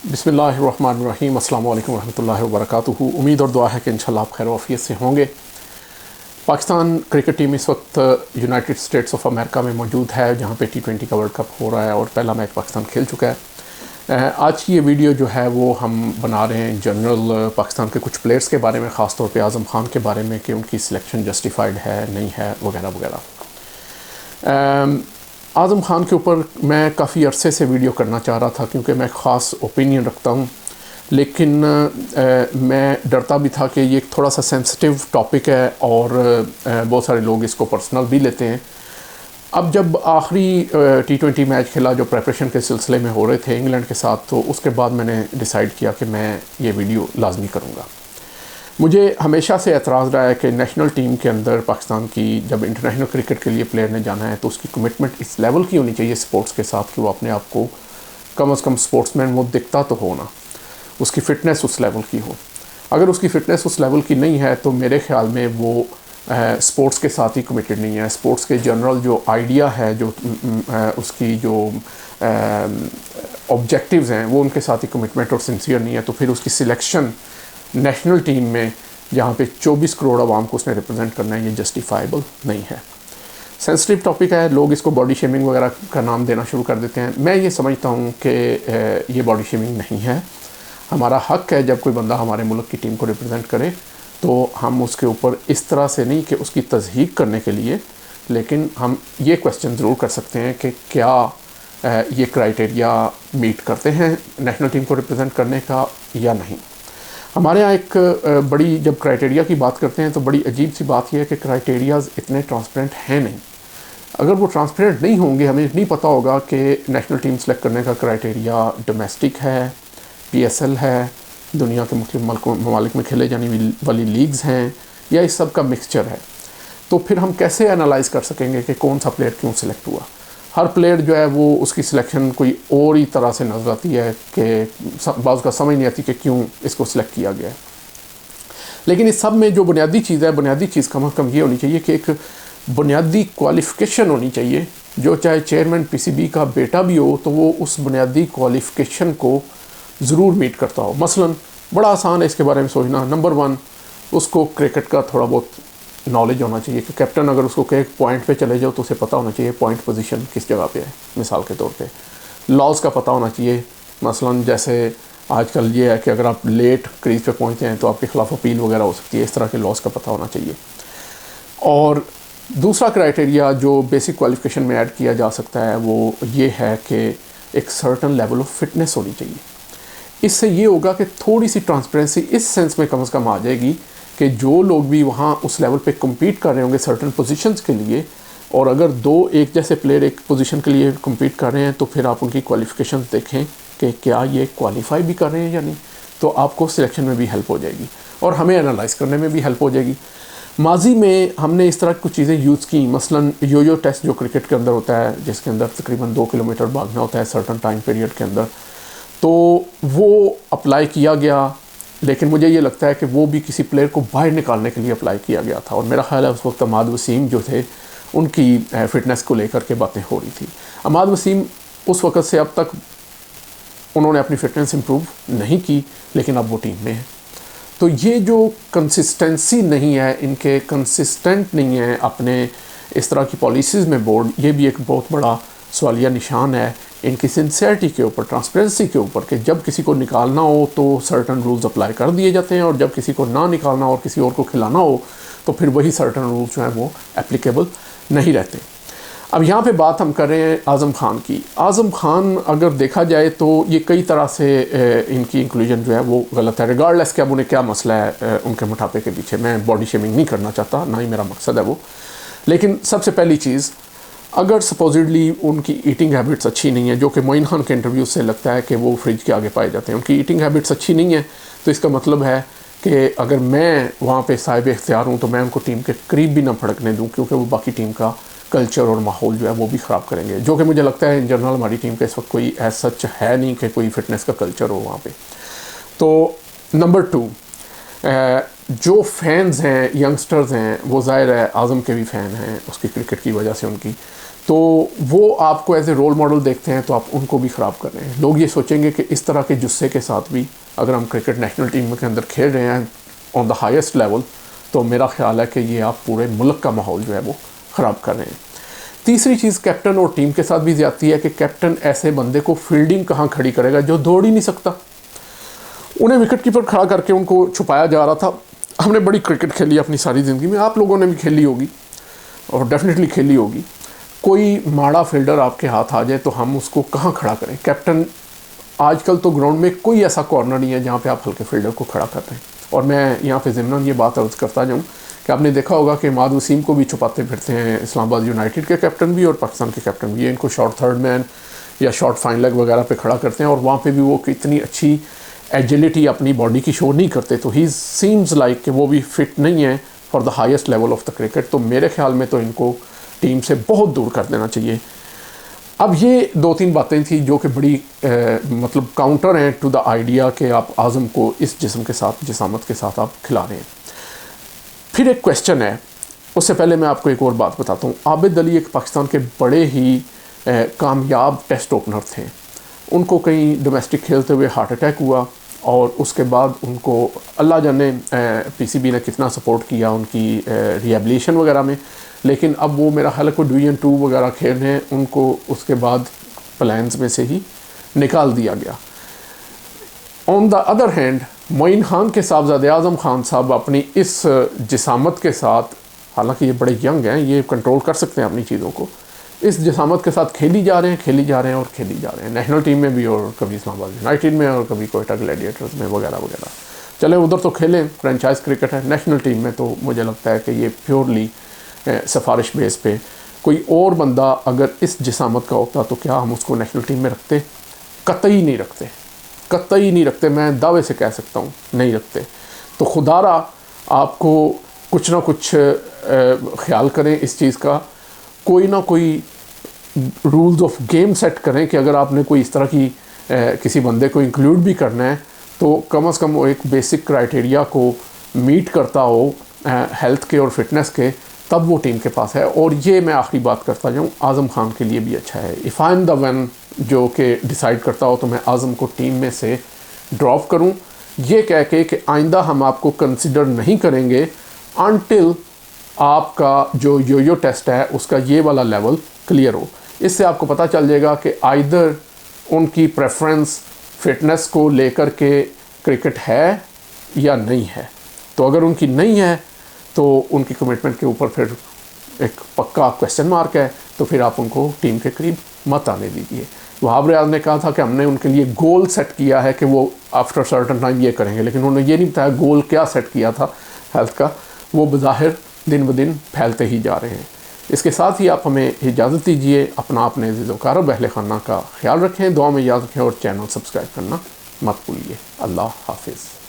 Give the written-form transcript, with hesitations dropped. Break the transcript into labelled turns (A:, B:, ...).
A: बिस्मिल्लाहिर्रहमानिर्रहीम अस्सलाम वालेकुम रहमतुल्लाहि व बरकातुहू। उम्मीद और दुआ है कि इंशाल्लाह आप खैर वाफियत से होंगे। पाकिस्तान क्रिकेट टीम इस वक्त यूनाइटेड स्टेट्स ऑफ अमेरिका में मौजूद है, जहाँ पे T20 का वर्ल्ड कप हो रहा है और पहला मैच पाकिस्तान खेल चुका है। आज की ये वीडियो जो है वो हम बना रहे हैं जनरल पाकिस्तान के कुछ प्लेयर्स के बारे में, ख़ास तौर पे आज़म खान के बारे में कि उनकी सिलेक्शन जस्टिफाइड है नहीं है वगैरह वगैरह। आज़म खान के ऊपर मैं काफ़ी अरसे से वीडियो करना चाह रहा था क्योंकि मैं ख़ास ओपिनियन रखता हूँ, लेकिन मैं डरता भी था कि ये एक थोड़ा सा सेंसिटिव टॉपिक है और बहुत सारे लोग इसको पर्सनल भी लेते हैं। अब जब आखिरी T20 मैच खेला जो प्रेपरेशन के सिलसिले में हो रहे थे इंग्लैंड के साथ, तो उसके बाद मैंने डिसाइड किया कि मैं ये वीडियो लाजमी करूँगा। मुझे हमेशा से एतराज़ रहा है कि नेशनल टीम के अंदर पाकिस्तान की जब इंटरनेशनल क्रिकेट के लिए प्लेयर ने जाना है तो उसकी कमिटमेंट इस लेवल की होनी चाहिए स्पोर्ट्स के साथ कि वो अपने आप को कम से कम स्पोर्ट्समैन वो दिखता तो हो ना, उसकी फ़िटनेस उस लेवल की हो। अगर उसकी फ़िटनेस उस लेवल की नहीं है तो मेरे ख़्याल में वो स्पोर्ट्स के साथ ही कमिटेड नहीं है। स्पोर्ट्स के जनरल जो आइडिया है, जो उसकी जो ऑब्जेक्टिव्स हैं वो उनके साथ ही कमिटमेंट और सिंसियर नहीं है, तो फिर उसकी सिलेक्शन नेशनल टीम में जहाँ पे 24 करोड़ आवाम को उसने रिप्रेजेंट करना है, ये जस्टिफाइबल नहीं है। सेंसिटिव टॉपिक है, लोग इसको बॉडी शेमिंग वगैरह का नाम देना शुरू कर देते हैं। मैं ये समझता हूँ कि ये बॉडी शेमिंग नहीं है। हमारा हक है जब कोई बंदा हमारे मुल्क की टीम को रिप्रेजेंट करे तो हम उसके ऊपर इस तरह से नहीं कि उसकी तज़हीक करने के लिए, लेकिन हम ये क्वेश्चन ज़रूर कर सकते हैं कि क्या ये क्राइटेरिया मीट करते हैं नेशनल टीम को रिप्रेजेंट करने का या नहीं। हमारे यहाँ एक बड़ी जब क्राइटेरिया की बात करते हैं तो बड़ी अजीब सी बात यह है कि क्राइटेरियाज़ इतने ट्रांसपेरेंट हैं नहीं। अगर वो ट्रांसपेरेंट नहीं होंगे, हमें नहीं पता होगा कि नेशनल टीम सेलेक्ट करने का क्राइटेरिया डोमेस्टिक है, PSL है, दुनिया के मुख्तलिफ ममालिक में खेले जाने वाली लीग्स हैं, या इस सब का मिक्सचर है, तो फिर हम कैसे एनालाइज़ कर सकेंगे कि कौन सा प्लेयर क्यों सिलेक्ट हुआ। हर प्लेयर जो है वो उसकी सिलेक्शन कोई और ही तरह से नजर आती है कि बाज़ का समझ नहीं आती कि क्यों इसको सिलेक्ट किया गया है। लेकिन इस सब में जो बुनियादी चीज़ है, बुनियादी चीज़ कम से कम ये होनी चाहिए कि एक बुनियादी क्वालिफ़िकेशन होनी चाहिए। जो चाहे चेयरमैन PCB का बेटा भी हो तो वो उस बुनियादी क्वालिफ़िकेशन को ज़रूर मीट करता हो। मसलन बड़ा आसान है इसके बारे में सोचना। नंबर 1, उसको क्रिकेट का थोड़ा बहुत नॉलेज होना चाहिए कि कैप्टन अगर उसको कहे पॉइंट पे चले जाओ तो उसे पता होना चाहिए पॉइंट पोजीशन किस जगह पे है। मिसाल के तौर पे लॉज का पता होना चाहिए। मसलन जैसे आजकल ये है कि अगर आप लेट क्रीज पे पहुंचते हैं तो आपके ख़िलाफ़ अपील वगैरह हो सकती है, इस तरह के लॉज का पता होना चाहिए। और दूसरा क्राइटेरिया जो बेसिक क्वालिफ़िकेशन में ऐड किया जा सकता है वो ये है कि एक सर्टन लेवल ऑफ फिटनेस होनी चाहिए। इससे ये होगा कि थोड़ी सी ट्रांसपेरेंसी इस सेंस में कम से कम आ जाएगी कि जो लोग भी वहाँ उस लेवल पे compete कर रहे होंगे सर्टन पोजीशंस के लिए, और अगर दो एक जैसे प्लेयर एक पोजीशन के लिए compete कर रहे हैं तो फिर आप उनकी क्वालिफ़िकेशन देखें कि क्या ये क्वालिफाई भी कर रहे हैं या नहीं, तो आपको सिलेक्शन में भी हेल्प हो जाएगी और हमें एनालाइज़ करने में भी हेल्प हो जाएगी। माजी में हमने इस तरह की कुछ चीज़ें यूज़ की, मसलन यो-यो टेस्ट जो क्रिकेट के अंदर होता है, जिसके अंदर तकरीबन 2 किलोमीटर भागना होता है सर्टन टाइम पीरियड के अंदर, तो वो अप्लाई किया गया। लेकिन मुझे ये लगता है कि वो भी किसी प्लेयर को बाहर निकालने के लिए अप्लाई किया गया था, और मेरा ख़्याल है उस वक्त अमाद वसीम जो थे उनकी फ़िटनेस को लेकर के बातें हो रही थी। अमाद वसीम उस वक्त से अब तक उन्होंने अपनी फ़िटनेस इम्प्रूव नहीं की, लेकिन अब वो टीम में है। तो ये जो कंसिस्टेंसी नहीं है, इनके कंसिस्टेंट नहीं है अपने इस तरह की पॉलिसीज़ में बोर्ड, ये भी एक बहुत बड़ा सवालिया निशान है इनकी सिंसियरिटी के ऊपर, ट्रांसपेरेंसी के ऊपर, कि जब किसी को निकालना हो तो सर्टन रूल्स अप्लाई कर दिए जाते हैं और जब किसी को ना निकालना हो और किसी और को खिलाना हो तो फिर वही सर्टन रूल्स जो हैं वो एप्लीकेबल नहीं रहते। अब यहाँ पे बात हम कर रहे हैं आज़म खान की। आज़म खान अगर देखा जाए तो ये कई तरह से इनकी इंक्लूजन जो है वो गलत है, रिगार्डलेस कि अब उन्हें क्या मसला है उनके मोटापे के पीछे। मैं बॉडी शेमिंग नहीं करना चाहता, ना ही मेरा मकसद है वो। लेकिन सबसे पहली चीज़, अगर सपोजिडली उनकी ईटिंग हैबिट्स अच्छी नहीं है, जो कि मोइन खान के इंटरव्यू से लगता है कि वो फ्रिज के आगे पाए जाते हैं, उनकी ईटिंग हैबिट्स अच्छी नहीं है, तो इसका मतलब है कि अगर मैं वहाँ पे साहिब इख्तियार हूँ तो मैं उनको टीम के करीब भी ना फड़कने दूँ, क्योंकि वो बाकी टीम का कल्चर और माहौल जो है वो भी ख़राब करेंगे, जो कि मुझे लगता है इन जनरल हमारी टीम का इस वक्त कोई ऐसा सच है नहीं कि कोई फ़िटनेस का कल्चर हो वहाँ पे। तो नंबर 2, जो फैंस हैं, यंगस्टर्स हैं, वो ज़ाहिर है आज़म के भी फ़ैन हैं उसकी क्रिकेट की वजह से उनकी, तो वो आपको एज ए रोल मॉडल देखते हैं तो आप उनको भी ख़राब कर रहे हैं। लोग ये सोचेंगे कि इस तरह के जुस्से के साथ भी अगर हम क्रिकेट नेशनल टीम के अंदर खेल रहे हैं ऑन द हाईएस्ट लेवल, तो मेरा ख्याल है कि ये आप पूरे मुल्क का माहौल जो है वो ख़राब कर रहे हैं। तीसरी चीज़ कैप्टन और टीम के साथ भी ज़्यादती है कि कैप्टन ऐसे बंदे को फील्डिंग कहाँ खड़ी करेगा जो दौड़ ही नहीं सकता। उन्हें विकेट कीपर खड़ा करके उनको छुपाया जा रहा था। हमने बड़ी क्रिकेट खेली अपनी सारी ज़िंदगी में, आप लोगों ने भी खेली होगी और डेफिनेटली खेली होगी। कोई माड़ा फील्डर आपके हाथ आ जाए तो हम उसको कहाँ खड़ा करें। कैप्टन आजकल तो ग्राउंड में कोई ऐसा कॉर्नर नहीं है जहाँ पे आप हल्के फील्डर को खड़ा कर रहे हैं। और मैं यहाँ पे ज़िम्मन ये बात अर्ज़ करता जाऊँ कि आपने देखा होगा कि इमाद वसीम को भी छुपाते फिरते हैं इस्लामाबाद यूनाइटेड के कैप्टन भी और पाकिस्तान के कैप्टन भी। इनको शॉर्ट थर्ड मैन या शॉर्ट फाइन लेग वगैरह पे खड़ा करते हैं और वहाँ पे भी वो कितनी अच्छी एजिलिटी अपनी बॉडी की शो नहीं करते। तो ही सीम्स लाइक कि वो भी फिट नहीं है for the highest level of the cricket. तो मेरे ख्याल में तो इनको टीम से बहुत दूर कर देना चाहिए। अब ये 2-3 बातें थी जो कि बड़ी मतलब काउंटर हैं टू द आइडिया कि आप आज़म को इस जिस्म के साथ, जिसामत के साथ आप खिला रहे हैं। फिर एक क्वेश्चन है, उससे पहले मैं आपको एक और बात बताता हूँ। आबिद अली एक पाकिस्तान के बड़े ही कामयाब टेस्ट ओपनर थे। उनको कहीं डोमेस्टिक खेलते हुए हार्ट अटैक हुआ और उसके बाद उनको अल्लाह जाने पीसीबी ने कितना सपोर्ट किया उनकी रिहेबिलिटेशन वगैरह में। लेकिन अब वो मेरा ख्याल है कोई डिवीज़न 2 वगैरह खेल रहे हैं, उनको उसके बाद प्लान्स में से ही निकाल दिया गया। On the other hand Moin Khan के साहबजादे आज़म खान साहब अपनी इस जिसामत के साथ, हालांकि ये बड़े यंग हैं, ये कंट्रोल कर सकते हैं अपनी चीज़ों को, इस जिसामत के साथ खेली जा रहे हैं नेशनल टीम में भी और कभी इस्लामाबाद यूनाइटेड में और कभी कोयटा ग्लैडिएटर्स में वगैरह वगैरह। चले उधर तो खेलें, फ्रेंचाइज क्रिकेट है। नेशनल टीम में तो मुझे लगता है कि ये प्योरली सिफारिश बेस पे कोई और बंदा अगर इस जिसामत का होता तो क्या हम उसको नेशनल ख्याल में रखते? कतई नहीं रखते। मैं दावे से कह सकता हूँ नहीं रखते। तो खुदारा आपको कुछ ना कुछ ख्याल करें इस चीज़ का, कोई ना कोई रूल्स ऑफ गेम सेट करें कि अगर आपने कोई इस तरह की किसी बंदे को इंक्लूड भी करना है तो कम से कम वो एक बेसिक क्राइटेरिया को मीट करता हो हेल्थ के और फिटनेस के, तब वो टीम के पास है। और ये मैं आखिरी बात करता जाऊँ, आज़म खान के लिए भी अच्छा है। If I am the one जो कि डिसाइड करता हो तो मैं आज़म को टीम में से ड्रॉप करूँ, ये कह के कि आइंदा हम आपको कंसिडर नहीं करेंगे अनटिल आपका जो यो टेस्ट है उसका ये वाला लेवल क्लियर हो। इससे आपको पता चल जाएगा कि आइदर उनकी प्रेफरेंस फिटनेस को लेकर के क्रिकेट है या नहीं है। तो अगर उनकी नहीं है तो उनकी कमिटमेंट के ऊपर फिर एक पक्का क्वेश्चन मार्क है, तो फिर आप उनको टीम के करीब मत आने दीजिए। वहाब रियाज ने कहा था कि हमने उनके लिए गोल सेट किया है कि वो आफ्टर सर्टन टाइम ये करेंगे, लेकिन उन्होंने ये नहीं बताया गोल क्या सेट किया था हेल्थ का। वो बज़ाहिर दिन ब दिन फैलते ही जा रहे हैं। इसके साथ ही आप हमें इजाज़त दीजिए। अपने अज़ीज़-ओ-क़ारब अहले ख़ाना का ख्याल रखें, दुआ में याद रखें और चैनल सब्सक्राइब करना मत भूलिए। अल्लाह हाफिज़।